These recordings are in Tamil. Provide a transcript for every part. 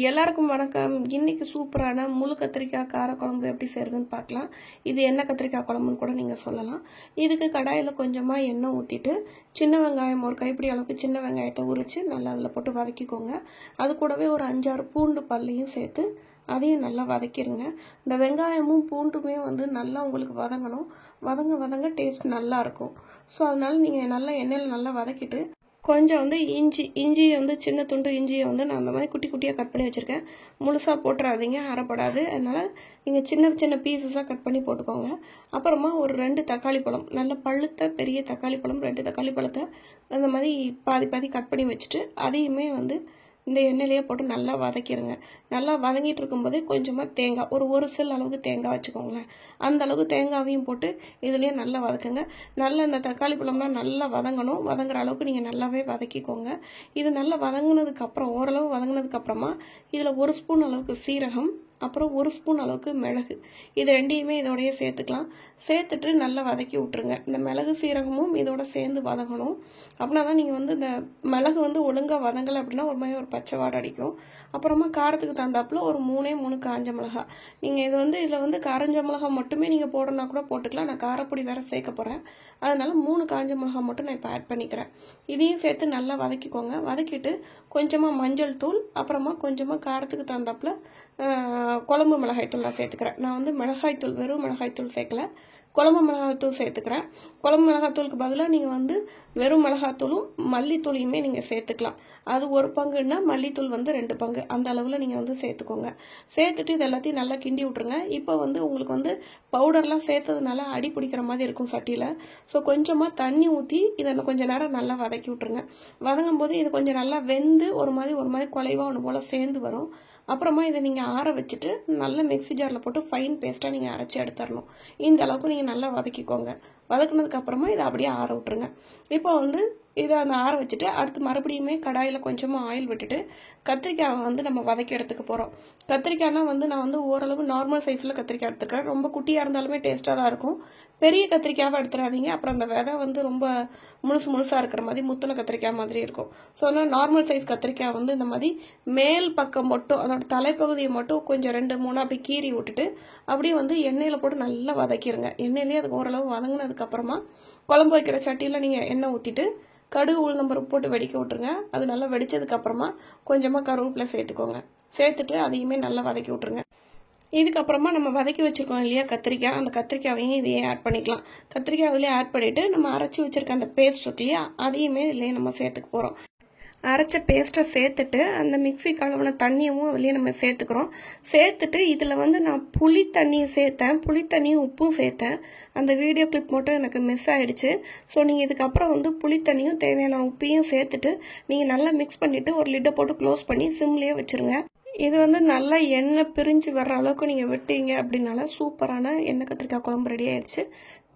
எல்லாருக்கும் வணக்கம். இன்னைக்கு சூப்பரான முழு கத்திரிக்காய் கார குழம்பு எப்படி செய்யறதுன்னு பார்க்கலாம். இது எண்ணெய் கத்திரிக்காய் குழம்புன்னு கூட நீங்கள் சொல்லலாம். இதுக்கு கடாயில் கொஞ்சமாக எண்ணெய் ஊற்றிட்டு சின்ன வெங்காயம் ஒரு கைப்பிடி அளவுக்கு சின்ன வெங்காயத்தை உரித்து நல்லா அதில் போட்டு வதக்கிக்கோங்க. அது கூடவே ஒரு 5-6 பூண்டு பல்லையும் சேர்த்து அதையும் நல்லா வதக்கிடுங்க. இந்த வெங்காயமும் பூண்டுமே நல்லா உங்களுக்கு வதங்கணும். வதங்க டேஸ்ட் நல்லா இருக்கும். ஸோ அதனால நீங்கள் நல்லா எண்ணெயில் நல்லா வதக்கிட்டு கொஞ்சம் இஞ்சி சின்ன துண்டு இஞ்சியை நான் அந்த மாதிரி குட்டி குட்டியாக கட் பண்ணி வச்சுருக்கேன். முழுசாக போட்டுறாதீங்க, அரைப்படாது. அதனால் நீங்கள் சின்ன சின்ன பீசஸாக கட் பண்ணி போட்டுக்கோங்க. அப்புறமா ஒரு 2 தக்காளி பழம், நல்ல பழுத்த பெரிய தக்காளி பழம் 2 தக்காளி பழத்தை அந்த மாதிரி பாதி கட் பண்ணி வச்சுட்டு அதையுமே இந்த எண்ணெயிலேயே போட்டு நல்லா வதக்கிடுங்க. நல்லா வதங்கிட்டு இருக்கும்போதே கொஞ்சமாக தேங்காய், ஒரு சில் அளவுக்கு தேங்காய் வச்சுக்கோங்களேன். அந்த அளவுக்கு தேங்காவையும் போட்டு இதுலேயே நல்லா வதக்குங்க. நல்லா இந்த தக்காளி பழம்லாம் நல்லா வதங்கணும். வதங்குற அளவுக்கு நீங்கள் நல்லாவே வதக்கிக்கோங்க. இது நல்லா வதங்கினதுக்கப்புறம், ஓரளவு வதங்கினதுக்கப்புறமா இதில் 1 ஸ்பூன் அளவுக்கு சீரகம், அப்புறம் 1 ஸ்பூன் அளவுக்கு மிளகு, இது ரெண்டையுமே இதோடய சேர்த்துக்கலாம். சேர்த்துட்டு நல்லா வதக்கி விட்டுருங்க. இந்த மிளகு சீரகமும் இதோட சேர்ந்து வதங்கணும். அப்படின்னா தான் நீங்கள் இந்த மிளகு ஒழுங்காக வதங்கலை அப்படின்னா ஒரு மாதிரி ஒரு பச்சை வாடை அடிக்கும். அப்புறமா காரத்துக்கு தகுந்தாப்புல ஒரு 3 காஞ்ச மிளகா. நீங்கள் இதில் காஞ்ச மிளகா மட்டுமே நீங்கள் போடணுன்னா கூட போட்டுக்கலாம். நான் காரப்பொடி வேறு சேர்க்க போகிறேன். அதனால 3 காஞ்ச மிளகா மட்டும் நான் இப்போ ஆட் பண்ணிக்கிறேன். இதையும் சேர்த்து நல்லா வதக்கிக்கோங்க. வதக்கிட்டு கொஞ்சமாக மஞ்சள் தூள், அப்புறமா கொஞ்சமாக காரத்துக்கு தகுந்தாப்புல குழம்பு மிளகாய்த்தூள் நான் சேர்த்துக்கிறேன். நான் மிளகாய்த்தூள், வெறும் மிளகாய்த்தூள் சேர்க்கல, குழம்பு மிளகாய்த்தூள் சேர்த்துக்கிறேன். குழம்பு மிளகாய்த்தூளுக்கு பதிலாக நீங்கள் வெறும் மிளகாய்த்தூளும் மல்லித்தூளையுமே நீங்கள் சேர்த்துக்கலாம். அது 1 பங்குன்னா மல்லித்தூள் 2 பங்கு, அந்த அளவில் நீங்கள் சேர்த்துக்கோங்க. சேர்த்துட்டு இது எல்லாத்தையும் நல்லா கிண்டி விட்ருங்க. இப்போ உங்களுக்கு பவுடர்லாம் சேர்த்ததுனால அடி பிடிக்கிற மாதிரி இருக்கும் சட்டியில். ஸோ கொஞ்சமாக தண்ணி ஊற்றி இதை கொஞ்சம் நேரம் நல்லா வதக்கி விட்ருங்க. வதங்கும் போது இது கொஞ்சம் நல்லா வெந்து ஒரு மாதிரி குலைவாக ஒன்று போல் சேர்ந்து வரும். அப்புறமா இதை நீங்கள் ஆற வச்சுட்டு நல்ல மிக்ஸி ஜாரில் போட்டு ஃபைன் பேஸ்ட்டாக நீங்கள் அரைச்சி எடுத்துடணும். இந்த அளவுக்கு நீங்கள் நல்லா வதக்கிக்கோங்க. வதக்குனதுக்கப்புறமா இதை அப்படியே ஆற விட்டுருங்க. இப்போ இதை ஆற வச்சுட்டு அடுத்து மறுபடியுமே கடாயில் கொஞ்சமாக ஆயில் விட்டுட்டு கத்திரிக்காயை நம்ம வதக்கி எடுத்துக்க போகிறோம். கத்திரிக்காய்னா நான் ஓரளவு நார்மல் சைஸில் கத்திரிக்காய் எடுத்துக்கிறேன். ரொம்ப குட்டியாக இருந்தாலுமே டேஸ்ட்டாக தான் இருக்கும். பெரிய கத்திரிக்காவை எடுத்துடாதீங்க. அப்புறம் அந்த விதை ரொம்ப முழுசாக இருக்கிற மாதிரி முத்தின கத்திரிக்காய் மாதிரி இருக்கும். ஸோ அதனால் நார்மல் சைஸ் கத்திரிக்காய் இந்த மாதிரி மேல் பக்கம் மட்டும், அதோட தலைப்பகுதியை மட்டும் கொஞ்சம் 2-3 அப்படி கீறி விட்டுட்டு அப்படியே எண்ணெயில் போட்டு நல்லா வதக்கிடுங்க. எண்ணெயிலேயே அதுக்கு ஓரளவு வதங்கினதுக்கப்புறமா குழம்பு வைக்கிற சட்டியில் நீங்கள் எண்ணெய் ஊற்றிட்டு கடுகு உளுந்தம்பருப்பு போட்டு வெடிக்க விட்டுருங்க. அது நல்லா வெடிச்சதுக்கப்புறமா கொஞ்சமாக கருவேப்பிலை சேர்த்துக்கோங்க. சேர்த்துட்டு அதையுமே நல்லா வதக்கி விட்டுருங்க. இதுக்கப்புறமா நம்ம வதக்கி வச்சுருக்கோம் இல்லையா கத்திரிக்காய், அந்த கத்திரிக்காயையும் இதையே ஆட் பண்ணிக்கலாம். கத்திரிக்காய் அதிலே ஆட் பண்ணிவிட்டு நம்ம அரைச்சி வச்சுருக்க அந்த பேஸ்ட் இருக்கு இல்லையா, அதையுமே இதுலேயே நம்ம சேர்த்துக்க போகிறோம். அரைச்ச பேஸ்ட்டை சேர்த்துட்டு அந்த மிக்ஸி கழுவின தண்ணியும் அதுலேயே நம்ம சேர்த்துக்கிறோம். சேர்த்துட்டு இதில் நான் புளி தண்ணியை சேர்த்தேன், புளி தண்ணியும் உப்பும் சேர்த்தேன். அந்த வீடியோ கிளிப் மட்டும் எனக்கு மிஸ் ஆகிடுச்சு. ஸோ நீங்கள் இதுக்கப்புறம் புளி தண்ணியும் தேவையான உப்பையும் சேர்த்துட்டு நீங்கள் நல்லா மிக்ஸ் பண்ணிவிட்டு ஒரு லிட்டை போட்டு க்ளோஸ் பண்ணி சிம்லேயே வச்சுருங்க. இது நல்லா எண்ணெய் பிரிஞ்சு வர்ற அளவுக்கு நீங்கள் விட்டீங்க அப்படின்னால சூப்பரான எண்ணெய் கத்திரிக்காய் குழம்பு ரெடி ஆயிடுச்சு.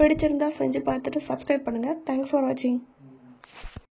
பிடிச்சிருந்தா செஞ்சு பார்த்துட்டு சப்ஸ்கிரைப் பண்ணுங்கள். தேங்க்ஸ் ஃபார் வாட்சிங்.